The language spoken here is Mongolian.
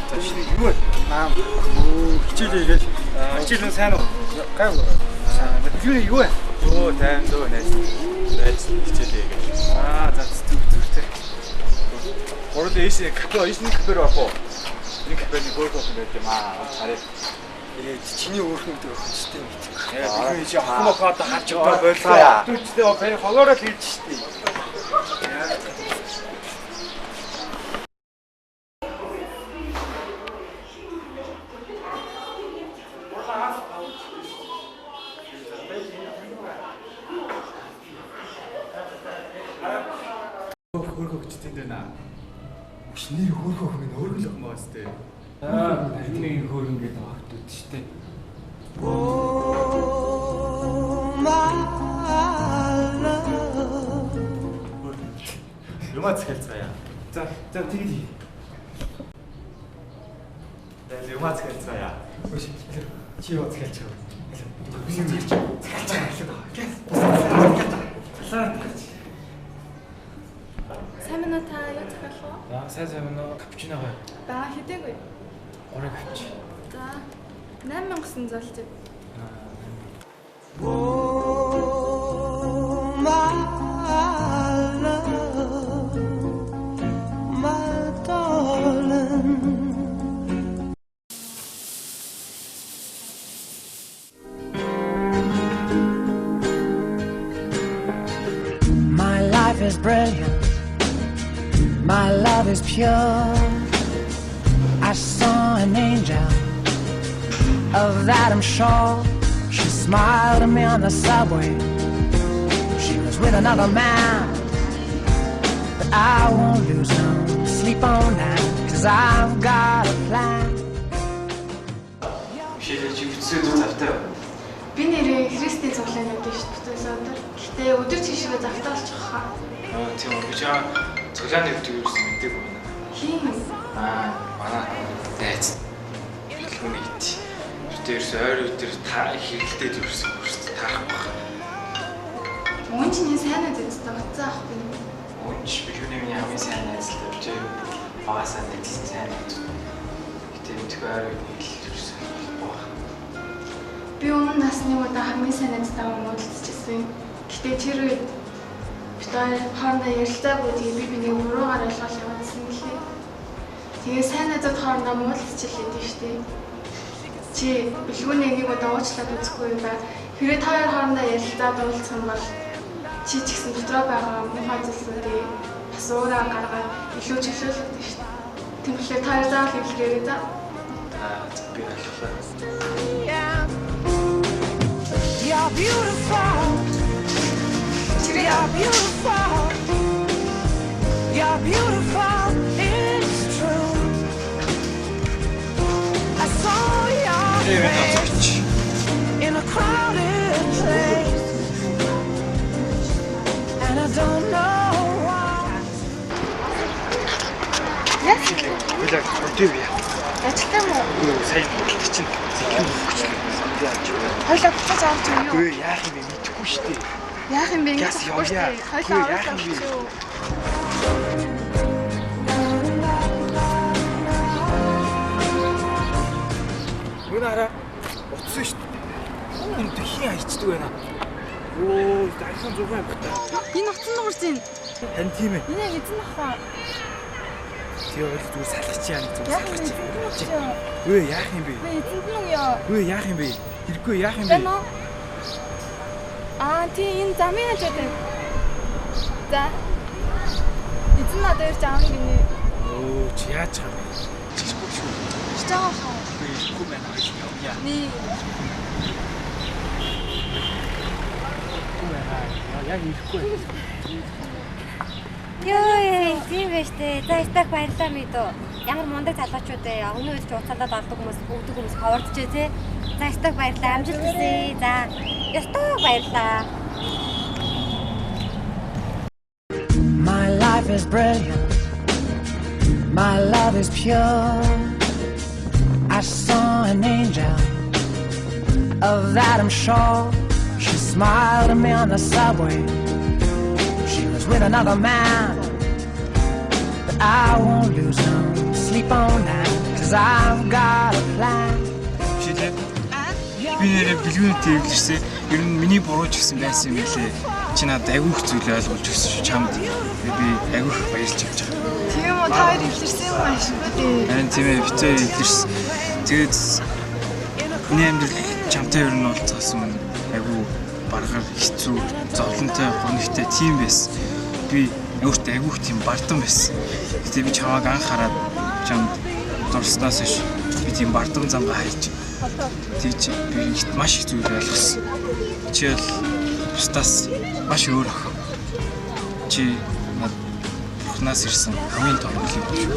Юу аа хичээлээ гэж хичээл нь сайн уу? Гайгүй. Юу юу вэ? Оо тайм дөө найз хичээлээ гэж. За зүгтэй. Гурал эсэ кафер авах уу? Энэ кафений хөөх байх юм аа. Харин Чиний өөрхөн гэдэг хөстэй юм гэж. би чи ахмаа одоо харж байгаа боллоо. Түчтэй бай хогоороо л хийж штий. Хөөхөө хүчтэй дээ. Шинээр хөөхөө хэмээн өөргөл Мостэй. энэ хөөргөн гэдэг багтууд штэ. Юмац хэлцгаая. За тэгье. Юмац хэлцгаая. Чи юу захиалч байгаа. Сайн мэнэ та юу захиалах вэ? Сайн мэнэ капучино гай. Бага хэдэггүй. Орой капучи. За 8900 золж. My life is brilliant. My love is pure. I saw an angel. Of that I'm sure. She smiled at me on the subway. She was with another man. But I won't lose no sleep on that. 'Cause I've got a plan. Шилээ чи хүчтэй завтай. Би нэрээ Христийн цуглааны гэж бүтээс өдөр. Гэтэ өдөр чишгээ завтаа болчих хаа. Тийм үү. Би чам цоглааны өвдөг юусэн мэддэг байна. Хин Манай найз. Билгүүний ит. Тэрс ойр өдөр та хэрэлдээд юусэн өөрсдөө таарах баг. мөн чиний сайн үдтэй уцаа ах би. Өнч билгүүний миний хамгийн сайн найз л болж багасаа найзсан сайн найз. Гэтэ мэдгүй ойр өдөр юусэн баг. Би өмнө насны удаа хамгийн сайн найзтай уулзчихсан. Гэтэ тэр үед бид хоорондоо ярилцаагүй тэгээ би биний өрөөгөр ойлгол явуулсан гэлээ. Тэгээ сайн найзууд хоорондоо муулзчихлээ дээ штэ. Чи билгүүний нэг удаа уучлаад үзэхгүй ба хэрэг та хоёр хоорондоо ярилцаад уулзсан бол чи ч гэсэн дотроо байгаа муухай зүйлсүүдээ бас уураа гаргаад илүү чөлөөлөд штэ. Тэгвэл та хоёр заавал хэлгээрэй да. Би ойлголоо. You're beautiful. You're beautiful. You're beautiful. It's true. I saw your face in a crowded place, and I don't know why. Яа? Билэг өдөв яа. Ажилтан уу? Сайн болчих чинь. Зэхин өгч. Хойлоо буцаж авч юу? Гүй яах юм бэ мэдэхгүй шүү дээ. Яах юм бэ? Яс явъя. Хойлоо Яах авах юм бэ? шүү. Гүнараа утсан шүү дээ. Энд хин хайчдаг байна. Оо, дахин 6 багтаа. Энэ утсан нуурч юм. Хан тийм ээ. Энэ яг эзэн ахаа. Тэгээ ойлголт үгүй салгач яа гэж Яах юм бэ? Гүй яах юм бэ? Би эзэн нь яа. Гүй яах юм бэ? Хэрэггүй яах юм бэ? Эно. Тийм энэ замын хажууд байна. За. Эзэн надад ирж аавна гинэ. Оо, чи яаж байгаа юм бэ? Чичгүй шүү. Чиж байгаа хаа. Гүй ихгүй байна гэж явъя. Ни. Яг ихгүй. Йой, тийм байж тээ. За стак баярлаа мэдөө. Ямар мундаг залуучууд ээ. Өнөө үед ч уцаалаад ордог хүмүүс, өгдөг хүмүүс ховордчихээ тий. За стак баярлаа. Амжилт хүсье. За. Стак баярлаа. My life is brilliant. My love is pure. I saw an angel. Of that I'm sure. She smiled at me on the subway. She was with another man. But I won't lose no sleep on that. 'cause I've got a plan. Жишээлээ би нэрээ бэлгүүнтэй эвлэрсэн. Ер нь миний буруу ч гэсэн байсан юм лээ. Чи надад айгүйх зүйл ойлгуулж өгсөн шүү чамд. Би айгүйх баярлж явж байгаа. Тийм үү, та хоёр эвлэрсэн юм ааш үү? Харин тийм ээ, битээ эвлэрсэн. Тэгээд миний амьдрал чамтай ер нь уулзсан юм. Айгүй баргаар хэцүү, зовлонтой, гонигтай тийм байсан. Би өөртөө айгүйх тийм бардам байсан. Гэтэ би чамааг анхаарад чамд дурснаас ш би тийм бардам замгаа хайж. Тийч би маш их зүйл ойлгосон. Чи бол бусдаас маш өөр охин. Чи над Бурханаас ирсэн хамгийн том зүйл юм шүү.